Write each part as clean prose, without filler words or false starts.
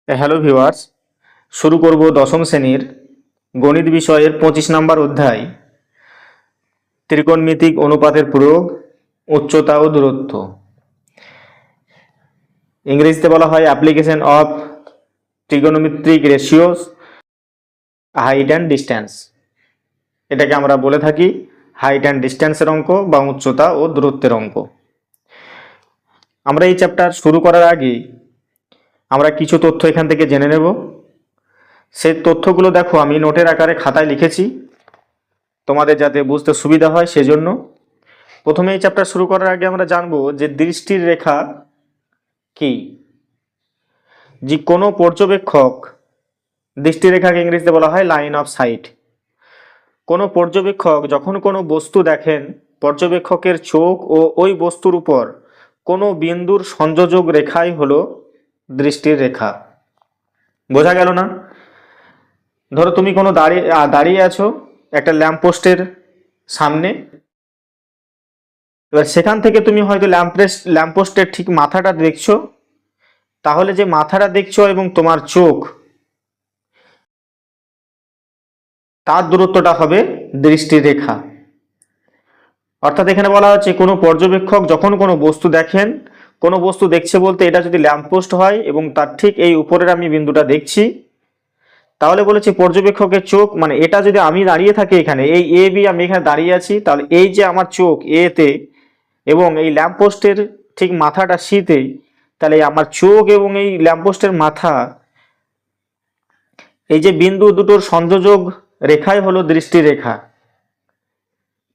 Hello viewers, শুরু করব দশম শ্রেণীর গণিত বিষয়ের 25 নম্বর অধ্যায় ত্রিকোণমিতিক অনুপাতের প্রয়োগ, উচ্চতা ও দূরত্ব। ইংরেজিতে বলা হয় application of trigonometric ratios, height and distance. এটাকে আমরা বলে থাকি হাইট অ্যান্ড ডিস্ট্যান্সের অঙ্ক বা উচ্চতা ও দূরত্বের অঙ্ক। আমরা এই চ্যাপ্টার শুরু করার আগে আমরা কিছু তথ্য এখান থেকে জেনে নেব। সেই তথ্যগুলো দেখো আমি নোটের আকারে খাতায় লিখেছি, তোমাদের যাতে বুঝতে সুবিধা হয় সেজন্য। প্রথমে এই চ্যাপ্টার শুরু করার আগে আমরা জানবো যে দৃষ্টির রেখা কি। যে কোনো পর্যবেক্ষক, দৃষ্টিরেখাকে ইংরেজিতে বলা হয় লাইন অফ সাইট। কোনো পর্যবেক্ষক যখন কোনো বস্তু দেখেন, পর্যবেক্ষকের চোখ ও ওই বস্তুর উপর কোনো বিন্দুর সংযোজক রেখাই হলো দৃষ্টির রেখা। বোঝা গেল না? ধরো তুমি কোনো দাঁড়িয়ে আছো একটা ল্যাম্পপোস্টের সামনে। এবার সেখান থেকে তুমি হয়তো ল্যাম্পপোস্টের ঠিক মাথাটা দেখছো। তাহলে যে মাথাটা দেখছো এবং তোমার চোখ, তার দূরত্বটা হবে দৃষ্টির রেখা। অর্থাৎ এখানে বলা হচ্ছে কোনো পর্যবেক্ষক যখন কোনো বস্তু দেখেন, কোনো বস্তু দেখছে বলতে এটা যদি ল্যাম্পপোস্ট হয় এবং তার ঠিক এই উপরের আমি বিন্দুটা দেখছি, তাহলে বলেছি পর্যবেক্ষকের চোখ, মানে এটা যদি আমি দাঁড়িয়ে থাকি এখানে, এই এ বি আমি এখানে দাঁড়িয়ে আছি, তাহলে এই যে আমার চোখ এ তে এবং এই ল্যাম্পপোস্টের ঠিক মাথাটা সিতে, তাহলে আমার চোখ এবং এই ল্যাম্পপোস্টের মাথা, এই যে বিন্দু দুটোর সংযোজক রেখাই হলো দৃষ্টি রেখা।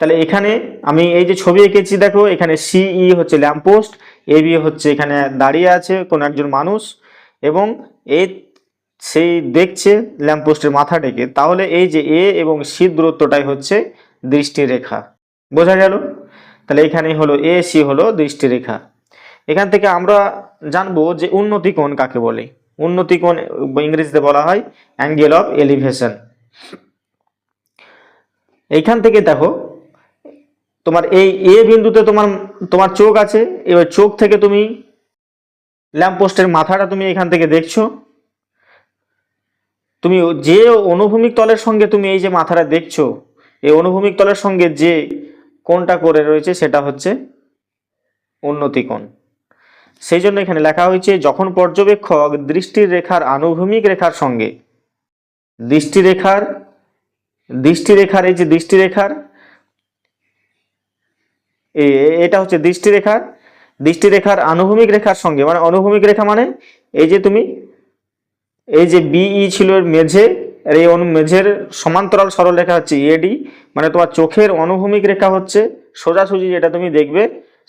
তাহলে এখানে আমি এই যে ছবি এঁকেছি দেখো, এখানে সিই হচ্ছে ল্যাম্পপোস্ট, এ বি হচ্ছে এখানে দাঁড়িয়ে আছে কোনো একজন মানুষ, এবং এ সেই দেখছে ল্যাম্পপোস্টের মাথাটাকে। তাহলে এই যে এ এবং সি দূরত্বটাই হচ্ছে দৃষ্টি রেখা। বোঝা গেল? তাহলে এখানে হলো এ সি হলো দৃষ্টি রেখা। এখান থেকে আমরা জানবো যে উন্নতি কোণ কাকে বলে। উন্নতি কোণ ইংরেজিতে বলা হয় অ্যাঙ্গেল অফ এলিভেশন। এইখান থেকে দেখো তোমার এই এ বিন্দুতে তোমার তোমার চোখ আছে। এবার চোখ থেকে তুমি ল্যাম্পপোস্টের মাথাটা তুমি এখান থেকে দেখছো। তুমি যে অনুভূমিক তলের সঙ্গে তুমি এই যে মাথাটা দেখছো, এই অনুভূমিক তলের সঙ্গে যে কোণটা করে রয়েছে সেটা হচ্ছে উন্নতি কোণ। সেই জন্য এখানে লেখা হয়েছে যখন পর্যবেক্ষক দৃষ্টির রেখার আনুভূমিক রেখার সঙ্গে দৃষ্টিরেখার এই যে দৃষ্টিরেখার এটা হচ্ছে দৃষ্টিরেখার আনুভূমিক রেখার সঙ্গে, মানে অনুভূমিক রেখা মানে এই যে তুমি এই যে বিই ছিল মেঝে, আর এই মেঝের সমান্তরাল সরলরেখা হচ্ছে এডি, মানে তোমার চোখের অনুভূমিক রেখা হচ্ছে সোজাসুজি যেটা তুমি দেখবে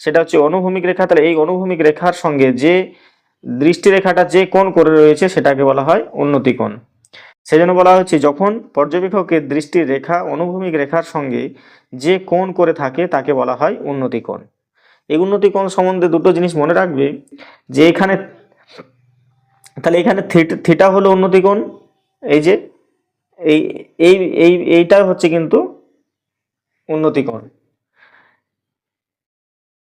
সেটা হচ্ছে অনুভূমিক রেখা। তাহলে এই অনুভূমিক রেখার সঙ্গে যে দৃষ্টিরেখাটা যে কোণ করে রয়েছে সেটাকে বলা হয় উন্নতি কোণ। সেজন্য বলা হচ্ছে যখন পর্যবেক্ষকের দৃষ্টির রেখা অনুভূমিক রেখার সঙ্গে যে কোণ করে থাকে তাকে বলা হয় উন্নতি কোণ। এই উন্নতি কোণ সম্বন্ধে দুটো জিনিস মনে রাখবে, যে এখানে তাহলে এখানে থিটা হলো উন্নতি কোণ, এই যে এই এই এই এইটা হচ্ছে কিন্তু উন্নতি কোণ।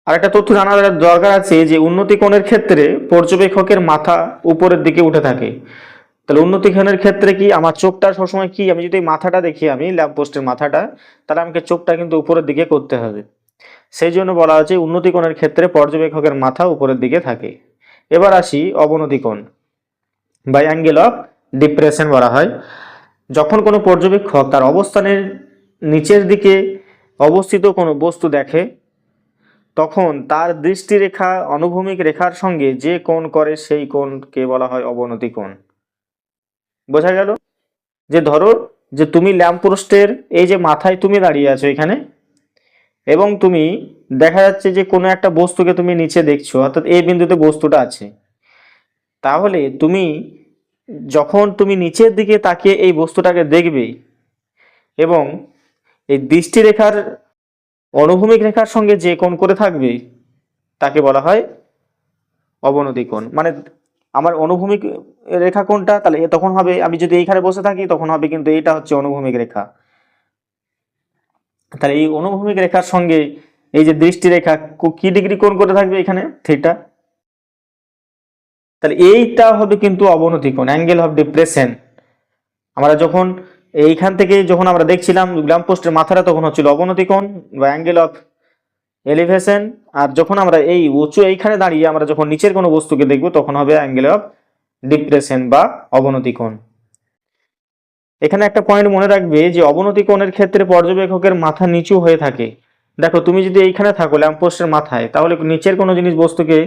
আর একটা তথ্য জানার দরকার আছে যে উন্নতি কোণের ক্ষেত্রে পর্যবেক্ষকের মাথা উপরের দিকে উঠে থাকে। তাহলে উন্নতি কোণের ক্ষেত্রে কি আমার চোখটা সবসময় কি, আমি যদি মাথাটা দেখি আমি ল্যাম্পপোস্টের মাথাটা, তাহলে আমাকে চোখটা কিন্তু উপরের দিকে করতে হবে। সেই জন্য বলা হচ্ছে উন্নতি কোণের ক্ষেত্রে পর্যবেক্ষকের মাথা উপরের দিকে থাকে। এবার আসি অবনতি কোণ বা অ্যাঙ্গেল অফ ডিপ্রেশন বলা হয়। যখন কোনো পর্যবেক্ষক তার অবস্থানের নিচের দিকে অবস্থিত কোনো বস্তু দেখে, তখন তার দৃষ্টিরেখা অনুভূমিক রেখার সঙ্গে যে কোণ করে সেই কোণকে বলা হয় অবনতি কোণ। বোঝা গেল? যে ধরো যে তুমি ল্যাম্পপোস্টের এই যে মাথায় তুমি দাঁড়িয়ে আছো এখানে, এবং তুমি দেখা যাচ্ছে যে কোনো একটা বস্তুকে তুমি নিচে দেখছো, অর্থাৎ এই বিন্দুতে বস্তুটা আছে। তাহলে তুমি যখন তুমি নিচের দিকে তাকিয়ে এই বস্তুটাকে দেখবে এবং এই দৃষ্টিরেখার অনুভূমিক রেখার সঙ্গে যে কোণ করে থাকবে তাকে বলা হয় অবনতি কোণ। মানে আমার অনুভূমিক রেখা কোনটা, তাহলে তখন হবে আমি যদি এইখানে বসে থাকি তখন হবে কিন্তু এইটা হচ্ছে অনুভূমিক রেখা। তাহলে এই অনুভূমিক রেখার সঙ্গে এই যে দৃষ্টিরেখা কি ডিগ্রি কোণ করে থাকবে এখানে, থিটা। তাহলে এইটা হবে কিন্তু অবনতি কোণ, অ্যাঙ্গেল অফ ডিপ্রেশন। আমরা যখন এইখান থেকে যখন আমরা দেখছিলাম ল্যাম্প পোস্টের মাথাটা, তখন হচ্ছিল অবনতি কোণ বা অ্যাঙ্গেল অফ এলিভেশন। আর যখন আমরা এই উঁচু এইখানে দাঁড়িয়ে আমরা যখন নিচের কোনো বস্তুকে দেখব, তখন হবে অ্যাঙ্গেল অফ ডিপ্রেশন বা অবনতি কোণ। এখানে একটা পয়েন্ট মনে রাখবে যে অবনতি কোণের ক্ষেত্রে পর্যবেক্ষকের মাথা নিচু হয়ে থাকে। দেখো তুমি যদি এইখানে থাকো ল্যাম্পপোস্টের মাথায়, তাহলে নিচের কোনো জিনিস বস্তুকে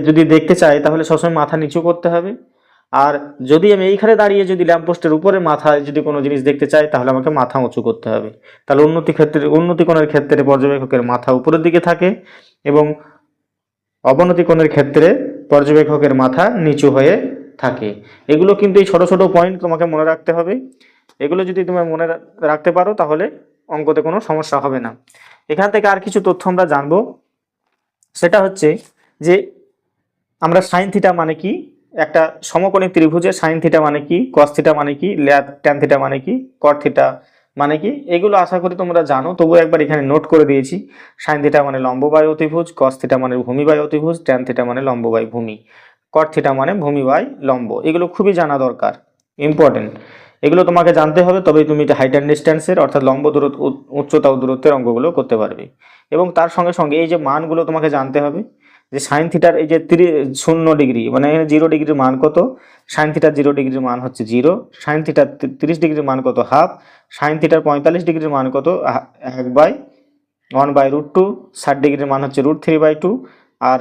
যদি দেখতে চাই তাহলে সবসময় মাথা নিচু করতে হবে। আর যদি আমি এইখানে দাঁড়িয়ে যদি ল্যাম্পপোস্টের উপরে মাথায় যদি কোনো জিনিস দেখতে চাই, তাহলে আমাকে মাথা উঁচু করতে হবে। তাহলে উন্নতি কোণের ক্ষেত্রে পর্যবেক্ষকের মাথা উপরের দিকে থাকে এবং অবনতি কোণের ক্ষেত্রে পর্যবেক্ষকের মাথা নিচু হয়ে থাকে। এগুলো কিন্তু এই ছোট ছোট পয়েন্ট তোমাকে মনে রাখতে হবে। এগুলো যদি তুমি মনে রাখতে পারো তাহলে অঙ্কতে কোনো সমস্যা হবে না। এখান থেকে আর কিছু তথ্য আমরা জানবো। সেটা হচ্ছে যে আমরা সাইন থিটা মানে কি, একটা সমকোণী ত্রিভুজের সাইন থিটা মানে কি, কস থিটা মানে কি, ট্যান থিটা মানে কি, কট থিটা মানে কি, এগুলো আশা করি তোমরা জানো। তবু একবার এখানে নোট করে দিয়েছি। সাইন থিটা মানে লম্ব বাই অতিভুজ, কস থিটা মানে ভূমি বাই অতিভুজ, ট্যান থিটা মানে লম্ব বাই ভূমি, কট থিটা মানে ভূমি বাই লম্ব। এগুলো খুবই জানা দরকার, ইম্পর্টেন্ট। এগুলো তোমাকে জানতে হবে, তবেই তুমি হাইট অ্যান্ড ডিস্ট্যান্সের অর্থাৎ লম্ব দূরত্ব, উচ্চতা ও দূরত্বের অঙ্কগুলো করতে পারবে। এবং তার সঙ্গে সঙ্গে এই যে মানগুলো তোমাকে জানতে হবে, যে সাইন থিটার এই যে 0 ডিগ্রি মানে 0 ডিগ্রির মান কত, সাইন থিটার 0 ডিগ্রির মান হচ্ছে 0, সাইন থিটার 30 ডিগ্রির মান কত হাফ, সাইন থিটার 45 ডিগ্রির মান কত 1/1/√2, 60 ডিগ্রির মান হচ্ছে √3/2, আর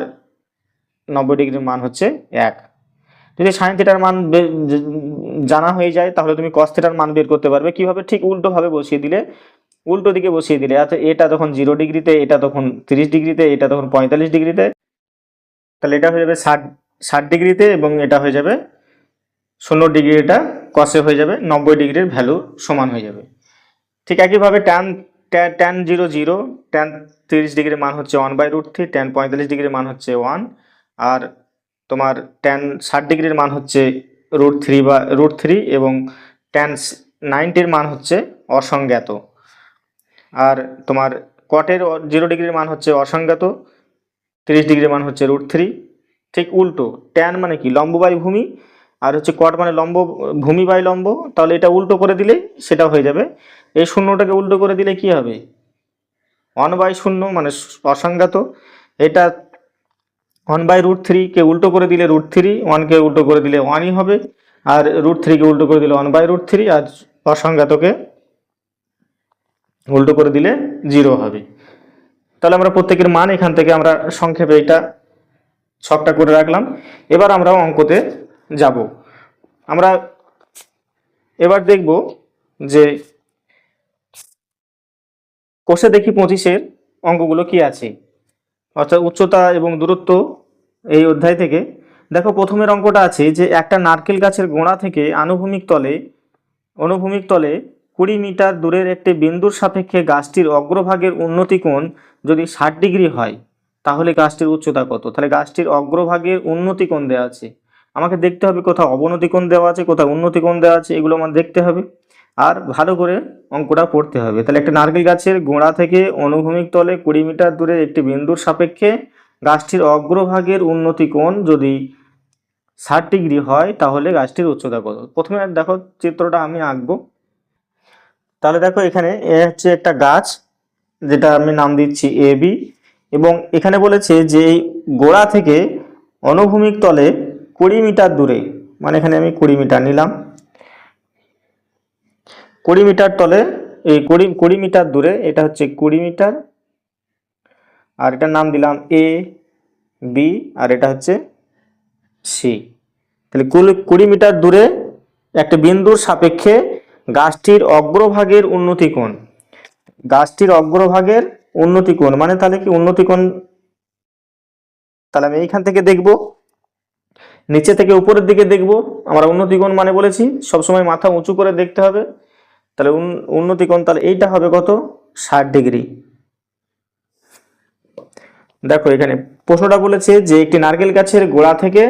90 ডিগ্রির মান হচ্ছে 1। যদি সাইন থিটার মান জানা হয়ে যায়, তাহলে তুমি কস থিটার মান বের করতে পারবে কিভাবে, ঠিক উল্টো ভাবে বসিয়ে দিলে, উল্টো দিকে বসিয়ে দিলে, অর্থাৎ এটা তখন 0 ডিগ্রিতে, এটা তখন 30 ডিগ্রিতে, এটা তখন 45 ডিগ্রিতে, তাহলে এটা হয়ে যাবে 60 ডিগ্রিতে, এবং এটা হয়ে যাবে 0 ডিগ্রি, এটা কসে হয়ে যাবে 90 ডিগ্রির ভ্যালু সমান হয়ে যাবে। ঠিক একইভাবে ট্যান 0 ট্যান 30 ডিগ্রির মান হচ্ছে 1/√3, ট্যান 45 ডিগ্রির মান হচ্ছে 1, আর তোমার ট্যান 60 ডিগ্রির মান হচ্ছে √3 এবং ট্যান 90-র মান হচ্ছে অসংজ্ঞাত। আর তোমার কটের 0 ডিগ্রির মান হচ্ছে অসংজ্ঞাত, 30 ডিগ্রির মান হচ্ছে √3। ঠিক উল্টো, ট্যান মানে কি লম্ব বাই ভূমি, আর হচ্ছে কট মানে লম্ব ভূমি বাই লম্ব। তাহলে এটা উল্টো করে দিলে সেটা হয়ে যাবে, এই শূন্যটাকে উল্টো করে দিলে কি হবে 1/0 মানে অসংজ্ঞাত। এটা 1/√3 কে উল্টো করে দিলে √3, 1 কে উল্টো করে দিলে 1ই হবে, আর √3 কে উল্টো করে দিলে 1/√3, আর অসংজ্ঞাতকে উল্টো করে দিলে 0 হবে। তাহলে আমরা প্রত্যেকের মান এখান থেকে আমরা সংক্ষেপে এটা ছকটা করে রাখলাম। এবার আমরা অঙ্কতে যাব। আমরা এবার দেখব যে কোষে দেখি 25-এর অঙ্কগুলো কি আছে, অর্থাৎ উচ্চতা এবং দূরত্ব এই অধ্যায় থেকে। দেখো প্রথমের অঙ্কটা আছে যে একটা নারকেল গাছের গোড়া থেকে অনুভূমিক তলে 20 মিটার দূরের একটি বিন্দুর সাপেক্ষে গাছটির অগ্রভাগের উন্নতি কোণ যদি 60 ডিগ্রি হয়, তাহলে গাছটির উচ্চতা কত। তাহলে গাছটির অগ্রভাগের উন্নতি কোণ দেওয়া আছে, আমাকে দেখতে হবে কোথাও অবনতি কোণ দেওয়া আছে, কোথাও উন্নতি কোণ দেওয়া আছে, এগুলো আমার দেখতে হবে আর ভালো করে অঙ্কটা পড়তে হবে। তাহলে একটা নারকেল গাছের গোড়া থেকে অনুভূমিক তলে 20 মিটার দূরে একটি বিন্দুর সাপেক্ষে গাছটির অগ্রভাগের উন্নতি কোণ যদি 60 ডিগ্রি হয়, তাহলে গাছটির উচ্চতা কত। প্রথমে দেখো চিত্রটা আমি আঁকবো। তাহলে দেখো এখানে এ হচ্ছে একটা গাছ, যেটা আমি নাম দিচ্ছি AB, এবং এখানে বলেছে যে এই গোড়া থেকে অনুভূমিক তলে 20 মিটার দূরে, মানে এখানে আমি 20 মিটার নিলাম, 20 মিটার তলে এই 20 মিটার দূরে, এটা হচ্ছে 20 মিটার, আর এটার নাম দিলাম AB, আর এটা হচ্ছে C। তাহলে 20 মিটার দূরে একটা বিন্দুর সাপেক্ষে গাছটির অগ্রভাগের উন্নতি কোণ, গাছটির অগ্রভাগের উন্নতি কোণ মানে তাহলে কি উন্নতি কোণ, তাহলে আমি এইখান থেকে দেখব, নিচে থেকে উপরের দিকে দেখব। আমরা উন্নতি কোণ মানে বলেছি সবসময় মাথা উঁচু করে দেখতে হবে। তাহলে উন্নতি কোণ তাহলে এইটা হবে কত 60 ডিগ্রি। দেখো এখানে প্রশ্নটা বলেছে যে একটি নারকেল গাছের গোড়া থেকে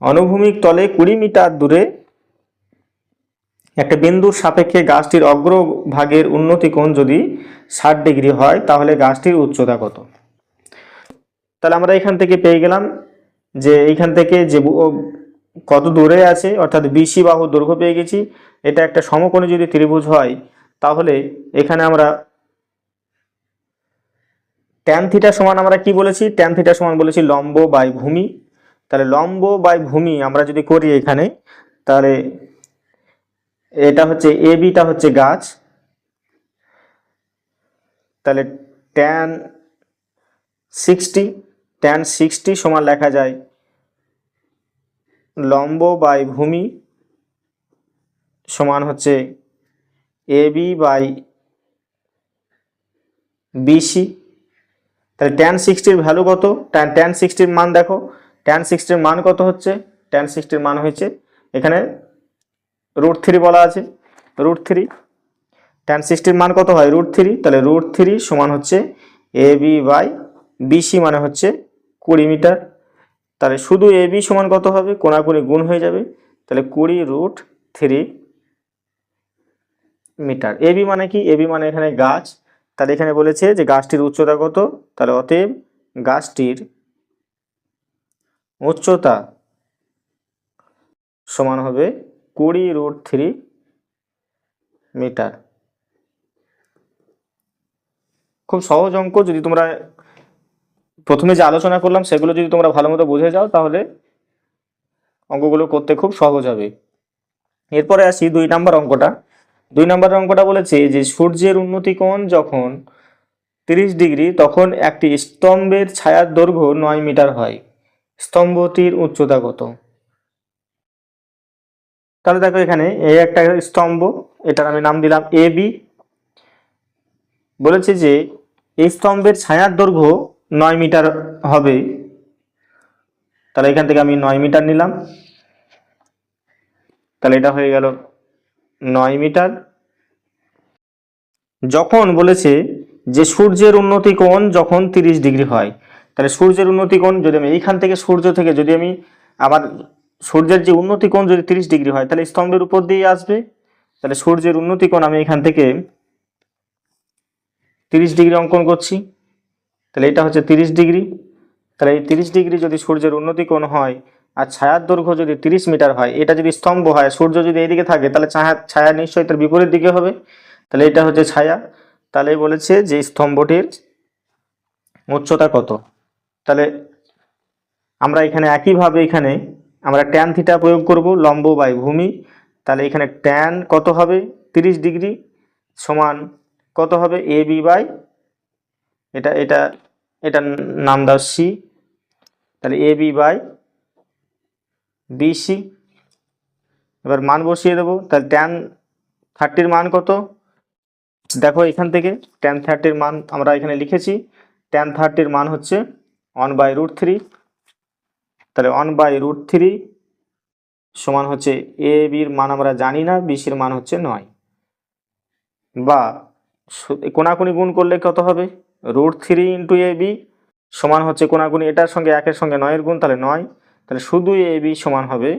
অনুভূমিক তলে 20 মিটার দূরে একটা বিন্দুর সাপেক্ষে গাছটির অগ্রভাগের উন্নতি কোণ যদি 60 ডিগ্রি হয়, তাহলে গাছটির উচ্চতা কত। তাহলে আমরা এখান থেকে পেয়ে গেলাম যে এইখান থেকে যে কত দূরে আছে, অর্থাৎ বিসি বাহু দৈর্ঘ্য পেয়ে গেছি। এটা একটা সমকোণী যদি ত্রিভুজ হয়, তাহলে এখানে আমরা ট্যান থিটা সমান আমরা কি বলেছি, ট্যান থিটা সমান বলেছি লম্ব বাই ভূমি। তাহলে লম্ব বাই ভূমি আমরা যদি করি এখানে, তাহলে এটা হচ্ছে এ বিটা হচ্ছে গাছ, তাহলে ট্যান 60 সমান লেখা যায় লম্ব বাই ভূমি সমান হচ্ছে এ বি বাই বিসি। তাহলে ট্যান 60-র ভ্যালু কত, ট্যান 60-র মান দেখো, ট্যান 60-র মান কত হচ্ছে, ট্যান 60-র মান হয়েছে এখানে √3 বলা আছে, √3। ট্যান 60-র মান কত হয় √3, তাহলে √3 সমান হচ্ছে এ বি বাই বিসি, মানে হচ্ছে 20 মিটার। তাহলে শুধু এ বি সমান কত হবে, কোণাকুণি গুণ হয়ে যাবে, তাহলে 20√3 মিটার। এ বি মানে কি, এ বি মানে এখানে গাছ, তাহলে এখানে বলেছে যে গাছটির উচ্চতা কত, তাহলে অতএব গাছটির উচ্চতা সমান হবে 20√3 মিটার। খুব সহজ অঙ্ক, যদি তোমরা প্রথমে যে আলোচনা করলাম সেগুলো যদি তোমরা ভালো মতো বুঝে যাও, তাহলে অঙ্কগুলো করতে খুব সহজ হবে। এরপরে আসি 2 নম্বর অঙ্কটা। 2 নম্বরের অঙ্কটা বলেছে যে সূর্যের উন্নতি কোণ যখন 30 ডিগ্রি, তখন একটি স্তম্ভের ছায়ার দৈর্ঘ্য 9 মিটার হয়, স্তম্ভটির উচ্চতা কত? তাহলে দেখো এখানে এই একটা স্তম্ভ, এটার আমি নাম দিলাম এ বি। বলেছে যে এই স্তম্ভের ছায়ার দৈর্ঘ্য 9 মিটার হবে, তাহলে এখান থেকে আমি 9 মিটার নিলাম, তাহলে এটা হয়ে গেল 9 মিটার। যখন বলেছে যে সূর্যের উন্নতি কোণ যখন 30 ডিগ্রি হয়, তাহলে সূর্যের উন্নতি কোণ যদি আমি এইখান থেকে সূর্য থেকে যদি আমি আমার সূর্যের যে উন্নতি কোণ যদি 30 ডিগ্রি হয়, তাহলে স্তম্ভের উপর দিয়ে আসবে। তাহলে সূর্যের উন্নতি কোণ আমি এখান থেকে 30 ডিগ্রি অঙ্কন করছি, তাহলে এটা হচ্ছে 30 ডিগ্রি। তাহলে এই 30 ডিগ্রি যদি সূর্যের উন্নতি কোণ হয় আর ছায়ার দৈর্ঘ্য যদি 30 মিটার হয়, এটা যদি স্তম্ভ হয়, সূর্য যদি এইদিকে থাকে, তাহলে ছায়া নিশ্চয়ই তার বিপরীত দিকে হবে, তাহলে এটা হচ্ছে ছায়া। তাহলে বলেছে যে স্তম্ভটির উচ্চতা কত। তাহলে আমরা এখানে একইভাবে এখানে আমরা ট্যান থিটা প্রয়োগ করব, লম্ব বাই ভূমি। তাহলে এখানে ট্যান কত হবে 30 ডিগ্রি সমান কত হবে এ বি বাই এটা এটা এটার নাম দাও সি, তাহলে এ বি বাই বিসি। এবার মান বসিয়ে দেবো, তাহলে ট্যান 30-র মান কত, দেখো এখান থেকে ট্যান 30-র মান আমরা এখানে লিখেছি, ট্যান 30-র মান হচ্ছে 1/√3। তাহলে 1/√3 সমান হচ্ছে এ বির মান আমরা জানি না, বিসির মান হচ্ছে 9, বা কোনাকুনি গুণ করলে কত হবে √3 ইন্টু এ বি সমান হচ্ছে কোনাকুনি এটার সঙ্গে একের সঙ্গে 9-এর গুণ, তাহলে 9, তাহলে শুধু এ বি সমান হবে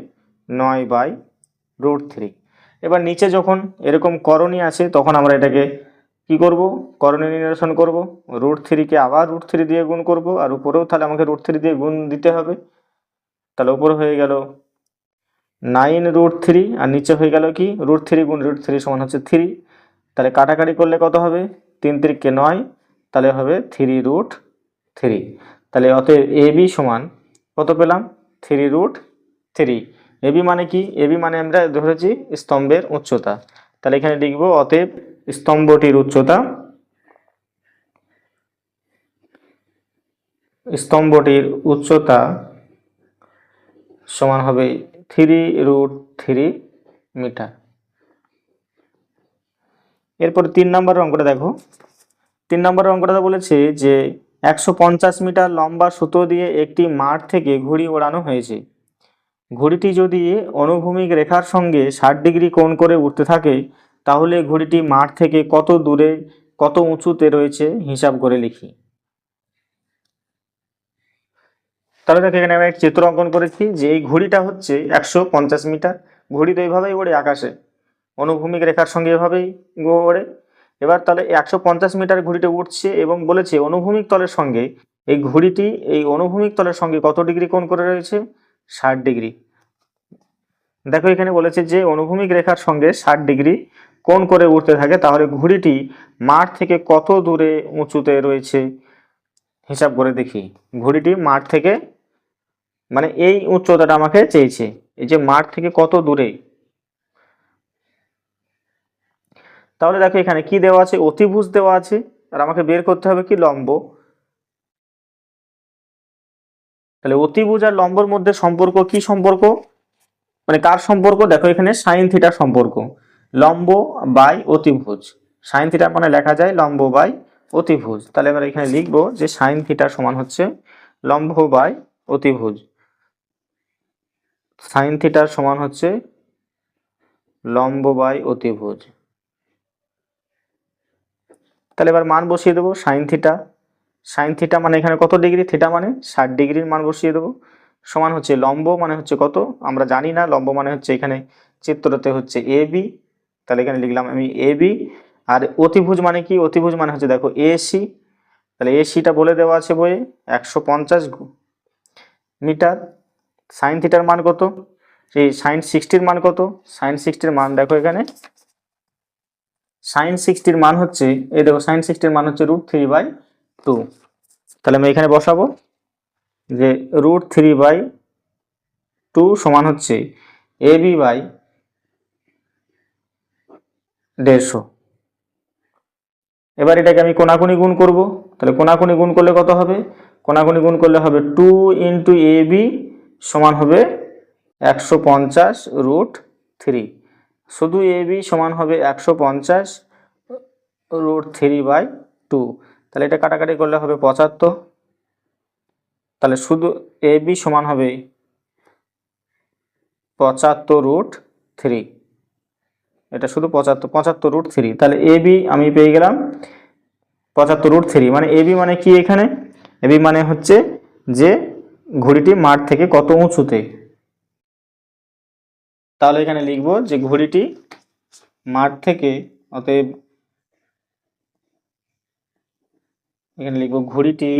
9/√3। এবার নিচে যখন এরকম করণী আছে, তখন আমরা এটাকে কি করব, করণী নির্ণয় করব, √3-কে আবার √3 দিয়ে গুণ করব, আর উপরেও তাহলে আমাকে √3 দিয়ে গুণ দিতে হবে। তাহলে উপরে হয়ে গেল 9√3, আর নিচে হয়ে গেল কি √3 গুণ √3 সমান হচ্ছে 3। তাহলে কাটাকাটি করলে কত হবে, 3 3-কে 9, তাহলে হবে 3√3। তাহলে অতএব এ বি সমান কত পেলাম 3√3। এ বি মানে কি, এ বি মানে আমরা ধরেছি স্তম্ভের উচ্চতা, তাহলে এখানে লিখব অতএব স্তম্ভটির উচ্চতা, স্তম্ভটির উচ্চতা সমান হবে 3√3 মিটার। এরপর 3 নম্বরের অঙ্কটা দেখো। 3 নম্বরের অঙ্কটা বলেছে যে 150 মিটার লম্বা সুতো দিয়ে একটি মাঠ থেকে ঘুড়ি ওড়ানো হয়েছে। ঘুড়িটি যদি অনুভূমিক রেখার সঙ্গে 60 ডিগ্রি কোণ করে উঠতে থাকে, তাহলে ঘুড়িটি মাঠ থেকে কত দূরে কত উঁচুতে রয়েছে হিসাব করে লিখি। তাহলে দেখো এখানে আমি একটা চিত্র অঙ্কন করেছি যে এই ঘুড়িটা হচ্ছে 150 মিটার, ঘুড়ি তো এইভাবেই ওড়ে আকাশে, অনুভূমিক রেখার সঙ্গে এভাবেই ওড়ে। এবার তাহলে 150 মিটার ঘুড়িটা উঠছে এবং বলেছে অনুভূমিক তলের সঙ্গে এই ঘুড়িটি এই অনুভূমিক তলের সঙ্গে কত ডিগ্রি কোণ করে রয়েছে? 60 ডিগ্রি। দেখো এখানে বলেছে যে অনুভূমিক রেখার সঙ্গে 60 ডিগ্রি কোণ করে উঠতে থাকে, তাহলে ঘুড়িটি মাঠ থেকে কত দূরে উঁচুতে রয়েছে হিসাব করে দেখি। ঘুড়িটি মাঠ থেকে, মানে এই উচ্চতাটা আমাকে চেয়েছে, এই যে মাঠ থেকে কত দূরে। তাহলে দেখো এখানে কি দেওয়া আছে? অতিভুজ দেওয়া আছে, আর আমাকে বের করতে হবে কি? লম্ব। তাহলে অতিভুজ আর লম্বর মধ্যে সম্পর্ক কি সম্পর্ক? মানে কার সম্পর্ক? দেখো এখানে সাইন থিটার সম্পর্ক, লম্ব বাই অতিভুজ। সাইন থিটা মানে লেখা যায় লম্ব বাই অতিভুজ। তাহলে এবার এখানে লিখবো যে সাইন থিটা সমান হচ্ছে লম্ব বাই অতিভুজ। সাইন থিটার সমান হচ্ছে লম্ব বাই অতিভুজ। তাহলে এবার মান বসিয়ে দেবো। সাইন থিটা মানে এখানে কত ডিগ্রি? থিটা মানে 60 ডিগ্রির মান বসিয়ে দেবো, সমান হচ্ছে লম্ব মানে হচ্ছে কত আমরা জানি না, লম্ব মানে হচ্ছে এখানে চিত্রতে হচ্ছে এ বি, তাহলে এখানে লিখলাম আমি এ বি। আর অতিভুজ মানে কি? অতিভুজ মানে হচ্ছে দেখো এসি, তাহলে এসিটা বলে দেওয়া আছে বইয়ে 150 মিটার। সাইন থিটার মান কত? সেই সাইন 60-র মান কত? সাইন 60-র মান দেখো এখানে, সাইন 60-র মান হচ্ছে, এই দেখো সাইন 60-র মান হচ্ছে √3/2। তাহলে আমি এখানে বসাবো যে √3/2 সমান হচ্ছে এ বি বাই 150। এবার এটাকে আমি কোনাকুনি গুণ করব, তাহলে কোনাকুনি গুণ করলে কত হবে? কোনাকুনি গুণ করলে হবে 2 ইন্টু এ বি সমান হবে 150√3। শুধু এ বি সমান হবে 150√3/2। তাহলে এটা কাটাকাটি করলে হবে 75। তাহলে শুধু এ বি সমান হবে 75√3। এটা শুধু 75√3। তাহলে এ বি আমি পেয়ে গেলাম 75√3। মানে এ বি মানে কি? এখানে এ বি মানে হচ্ছে যে ঘড়িটি মাঠ থেকে কত উঁচুতে। তাহলে এখানে লিখবো যে ঘড়িটি মাঠ থেকে, অতএব এখানে লিখবো ঘড়িটি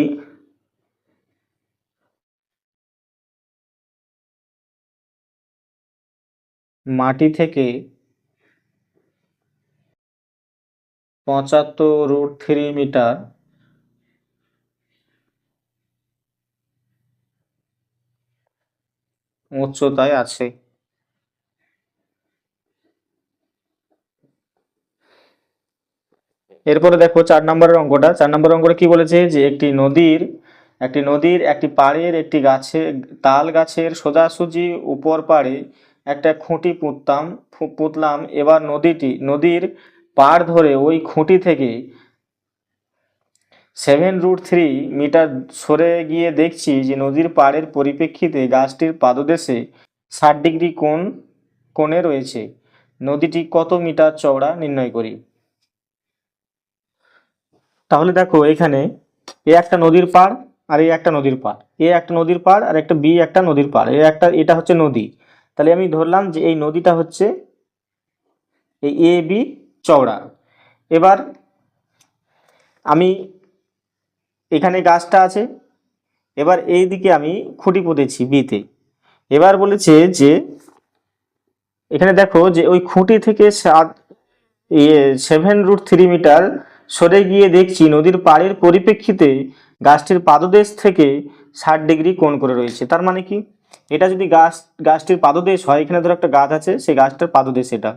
মাটি থেকে 75√3 মিটার উচ্চতায় আছে। এরপরে দেখো 4 নম্বরের অঙ্কটা। 4 নম্বরের অঙ্কটা কি বলেছে? যে একটি নদীর একটি পাড়ের একটি তাল গাছের সোজাসুজি উপর পাড়ে একটা খুঁটি পুঁতলাম। এবার নদীর পাড় ধরে ওই খুঁটি থেকে 7√3 মিটার সরে গিয়ে দেখছি যে নদীর পাড়ের পরিপ্রেক্ষিতে গাছটির পাদদেশে 60 ডিগ্রি কোণে রয়েছে। নদীটি কত মিটার চওড়া নির্ণয় করি। তাহলে দেখো এখানে এ একটা নদীর পাড় আর এ একটা নদীর পাড়, এ একটা নদীর পাড় আর একটা বি একটা নদীর পাড়, এটা হচ্ছে নদী। তাহলে আমি ধরলাম যে এই নদীটা হচ্ছে এই এ বি চওড়া। এবার আমি এখানে গাছটা আছে, এবার এই দিকে আমি খুঁটি পুঁতেছি বিতে। এবার বলেছে যে এখানে দেখো যে ওই খুঁটি থেকে 7√3 মিটার সরে গিয়ে দেখছি নদীর পাড়ের পরিপ্রেক্ষিতে গাছটির পাদদেশ থেকে 60 ডিগ্রি কোণ করে রয়েছে। তার মানে কি? এটা যদি গাছটির পাদদেশ হয়, এখানে ধরো একটা গাছ আছে, সেই গাছটার পাদদেশ এটা।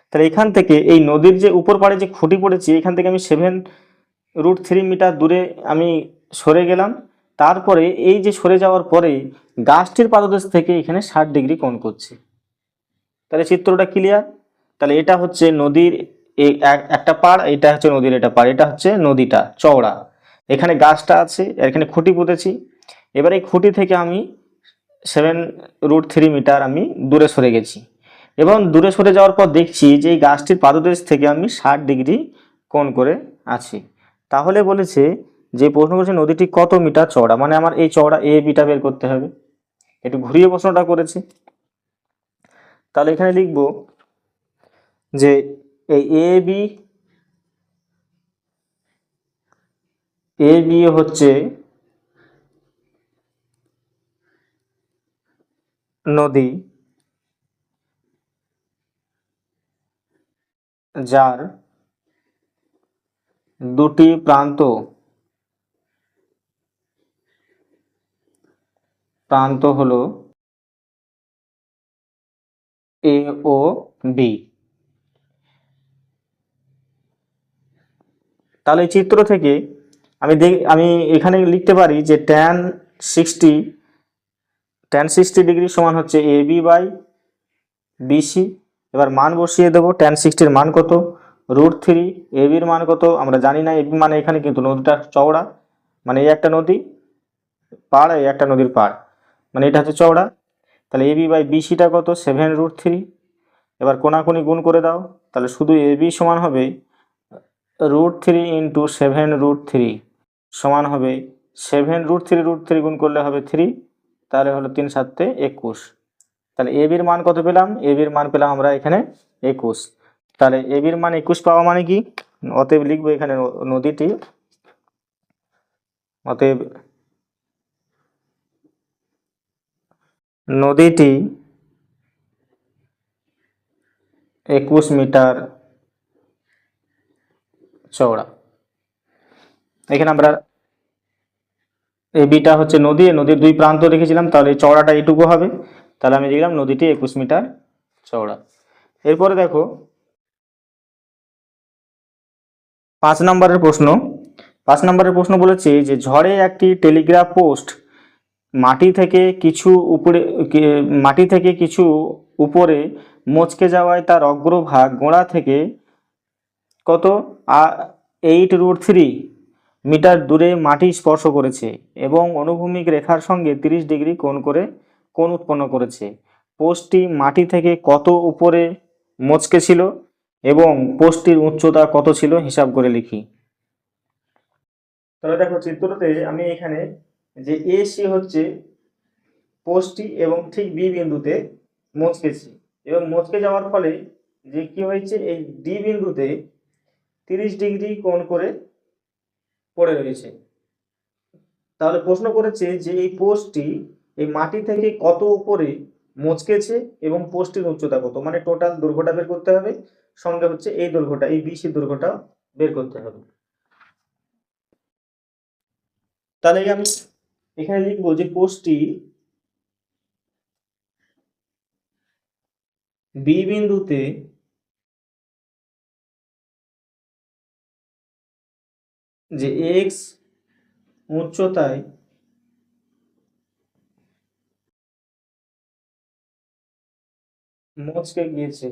তাহলে এখান থেকে এই নদীর যে উপর পাড়ে যে খুঁটি পড়েছি, এখান থেকে আমি 7√3 মিটার দূরে আমি সরে গেলাম। তারপরে এই যে সরে যাওয়ার পরে গাছটির পাদদেশ থেকে এখানে 60 ডিগ্রি কোণ করছে। তাহলে চিত্রটা ক্লিয়ার। তাহলে এটা হচ্ছে নদীর একটা পাড়, এটা হচ্ছে নদীর এটা পাড়, এটা হচ্ছে নদীটা চওড়া, এখানে গাছটা আছে, এখানে খুঁটি পুঁতেছি। এবার এই খুঁটি থেকে আমি 7√3 মিটার আমি দূরে সরে গেছি, এবং দূরে সরে যাওয়ার পর দেখছি যে এই গাছটির পাদদেশ থেকে আমি 60 ডিগ্রি কোণ করে আছি। তাহলে বলেছে যে প্রশ্ন করেছে নদীটি কত মিটার চওড়া, মানে আমার এই চওড়া এ বিটা বের করতে হবে। একটু ঘুরিয়ে প্রশ্নটা করেছে। তাহলে এখানে লিখব যে এই এ বি এ বি হচ্ছে নদী যার দুটি প্রান্ত হলো এ ও বি। তাহলে এই চিত্র থেকে আমি এখানে লিখতে পারি যে tan 60 সমান হচ্ছে এ বি বাই বিসি। এবার মান বসিয়ে দেবো, tan 60 মান কত, √3। এ বির মান কত আমরা জানি না, এ বি মানে এখানে কিন্তু নদীটা চওড়া, মানে এই একটা নদী পাড়, এই একটা নদীর পাড়, মানে এটা হচ্ছে চওড়া। তাহলে এ বি বাই বিসিটা কত, 7√3। এবার কোনাকুনি গুণ করে দাও, তাহলে শুধু এ বি সমান হবে √3 ইন্টু 7√3 সমান হবে 7√3 গুণ করলে হবে 3, তাহলে হলো 3×7 = 21। তাহলে এ বির মান কত পেলাম, এ বির মান পেলাম আমরা এখানে 21। তাহলে এ বির মান 21 পাওয়া মানে কি, অতএব লিখবো এখানে নদীটি, অতএব নদীটি 21 মিটার চওড়া। এখানে আমরা এ বিটা হচ্ছে নদী, নদীর দুই প্রান্ত রেখেছিলাম, তাহলে এই চওড়াটা এটুকু হবে। তাহলে আমি লিখলাম নদীটি 21 মিটার চওড়া। এরপরে দেখো 5 নম্বরের প্রশ্ন বলেছে যে ঝড়ে একটি টেলিগ্রাফ পোস্ট মাটি থেকে কিছু উপরে মচকে যাওয়ায় তার অগ্রভাগ গোড়া থেকে কত 8√3 মিটার দূরে মাটি স্পর্শ করেছে এবং অনুভূমিক রেখার সঙ্গে 30 ডিগ্রি কোণ উৎপন্ন করেছে। পোস্টটি মাটি থেকে কত উপরে মচকে ছিল এবং পোস্টটির উচ্চতা কত ছিল হিসাব করে লিখি। তাহলে দেখো চিত্রতে আমি এখানে যে এ সি হচ্ছে পোস্টটি এবং ঠিক বি বিন্দুতে মচকেছি, এবং মচকে যাওয়ার ফলে যে কি হয়েছে, এই ডি বিন্দুতে 30 ডিগ্রি কোণ করে পড়ে রয়েছে। তাহলে প্রশ্ন করেছে যে এই পোস্টটি এই মাটি থেকে কত উপরে মচকেছে এবং পোস্টটির উচ্চতা কত, মানে টোটাল দৈর্ঘ্যটা বের করতে হবে, সঙ্গে হচ্ছে এই দৈর্ঘ্যটা, এই বিসি দৈর্ঘ্যটা বের করতে হবে। তাহলে আমি এখানে লিখবো যে পোস্টটি বি বিন্দুতে যে এক্স উচ্চতায় মচকে গিয়েছে।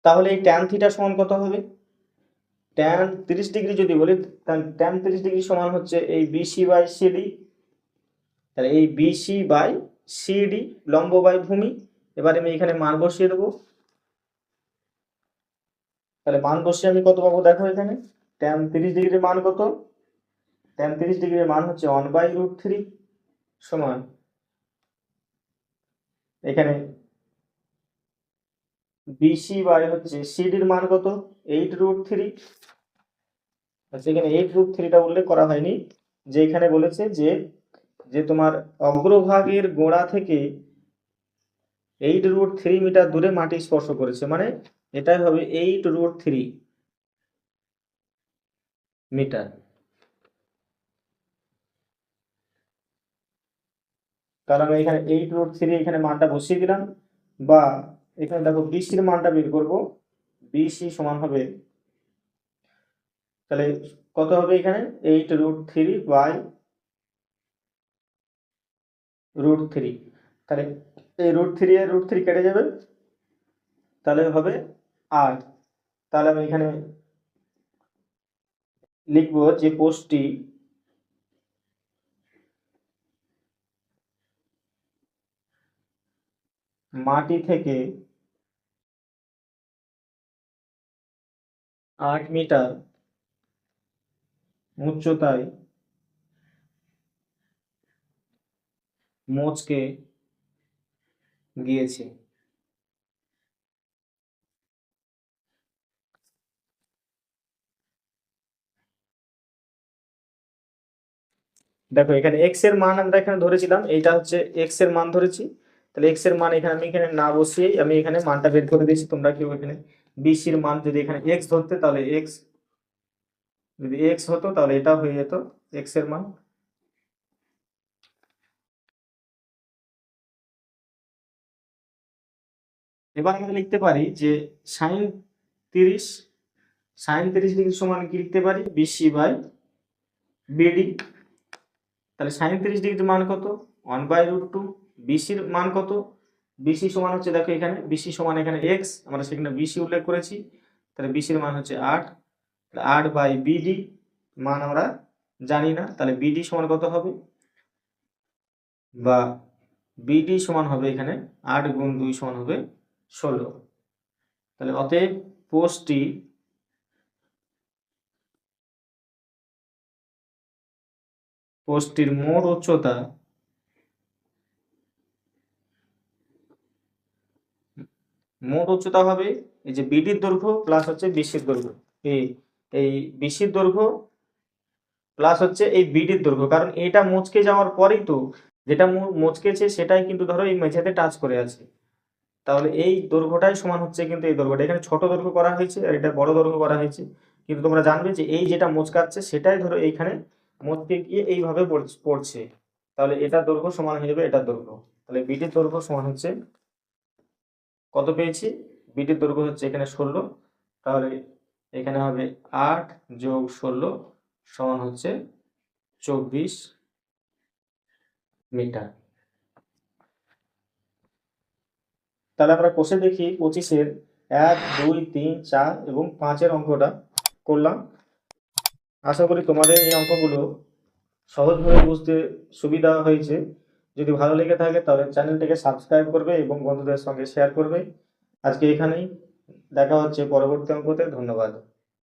তাহলে এই ট্যান থিটা সমান কত হবে, tan 30 ডিগ্রি যদি বলি, তাহলে tan 30 ডিগ্রি সমান হচ্ছে এই বিসি বাই সিডি। তাহলে এই বিসি বাই সিডি লম্ব বাই ভূমি। এবারে আমি এখানে মান বসিয়ে দেবো, তাহলে মান বসিয়ে আমি কত পাবো দেখো, এখানে tan 30 ডিগ্রির মান কত, tan 30 ডিগ্রির মান হচ্ছে 1/√3 সমান এখানে বিসি বাই হচ্ছে সিডির মান কত 8√3। আচ্ছা, এখানে 8√3টা উল্লেখ করা হয়নি, যে এখানে বলেছে যে যে তোমার অগ্রভাগের গোড়া থেকে 8√3 মিটার দূরে মাটি স্পর্শ করেছে, মানে এটাই হবে 8√3 মিটার। তাহলে আমি এখানে 8√3 এখানে মানটা বসিয়ে দিলাম, বা এখানে দেখো বিসির মানটা বের করব, বিসি সমান হবে, তাহলে কত হবে এখানে 8√3/√3। তাহলে এই √3 এর √3 কেটে যাবে, তাহলে হবে 8। তাহলে আমি এখানে লিখবো যে পোস্টটি মাটি থেকে 8 মিটার উচ্চতায় মচকে গিয়েছে। দেখো এখানে এক্স এর মান আমরা এখানে ধরেছিলাম, এইটা হচ্ছে এক্স এর মান ধরেছি। তাহলে এক্স এর মান এখানে আমি এখানে না বসিয়ে আমি এখানে মানটা বের করে দিয়েছি। তোমরা কেউ এখানে বিসির মান যদি এখানে এক্স ধরতে, তাহলে এক্স যদি এক্স হতো তাহলে এটা হয়ে যেত এক্স এর মান। এবার আমরা লিখতে পারি যে সাইন 30, সাইন 30 ডিগ্রি সমান কি লিখতে পারি, বিসি বাই বিডি। তাহলে সাইন 30 ডিগ্রির মান কত, 1/√2। বিসির মান কত, বিসি সমান হচ্ছে, দেখো এখানে বিসি সমান এখানে এক্স, আমরা সেখানে বিসি উল্লেখ করেছি। তাহলে বিসির মান হচ্ছে 8, 8/বিডি মান আমরা জানি না, তাহলে বিডি সমান কত হবে, বা বিডি সমান হবে এখানে 8 গুণ 2 সমান হবে 16। তাহলে অতএব পোস্টটির মোট উচ্চতা হবে এই যে বিডির দৈর্ঘ্য প্লাস হচ্ছে বিসির দৈর্ঘ্য, এই এই বিসির দৈর্ঘ্য প্লাস হচ্ছে এই বিডির দৈর্ঘ্য, কারণ এটা মুচকে যাওয়ার পরেই তো, যেটা মুচকেছে সেটাই কিন্তু ধরো এই মেঝেতে টাচ করে আছে। তাহলে এই দৈর্ঘ্যটাই সমান হচ্ছে কিন্তু এই দৈর্ঘ্যটা, এখানে ছোট দৈর্ঘ্য করা হয়েছে আর এটা বড় দৈর্ঘ্য করা হয়েছে। কিন্তু তোমরা জানবে যে এই যেটা মুচকাচ্ছে সেটাই ধরো এইখানে মুচকে গিয়ে এইভাবে পড়ছে, তাহলে এটার দৈর্ঘ্য সমান হয়ে যাবে এটার দৈর্ঘ্য। তাহলে বিডির দৈর্ঘ্য সমান হচ্ছে কত পেয়েছি, বিডির দৈর্ঘ্য হচ্ছে এখানে 16, তাহলে এখানে হবে 8 যোগ 16 সমান হচ্ছে 24 মিটার। তাহলে আমরা কষে দেখি 25-এর 1, 2, 3, 4 এবং 5-এর অঙ্কটা করলাম। আশা করি তোমাদের এই অঙ্কগুলো সহজভাবে বুঝতে সুবিধা হয়েছে। যদি ভালো লেগে থাকে তাহলে চ্যানেলটিকে সাবস্ক্রাইব করবে এবং বন্ধুদের সঙ্গে শেয়ার করবে। আজকে এখানেই, দেখা হচ্ছে পরবর্তী অঙ্কতে। ধন্যবাদ।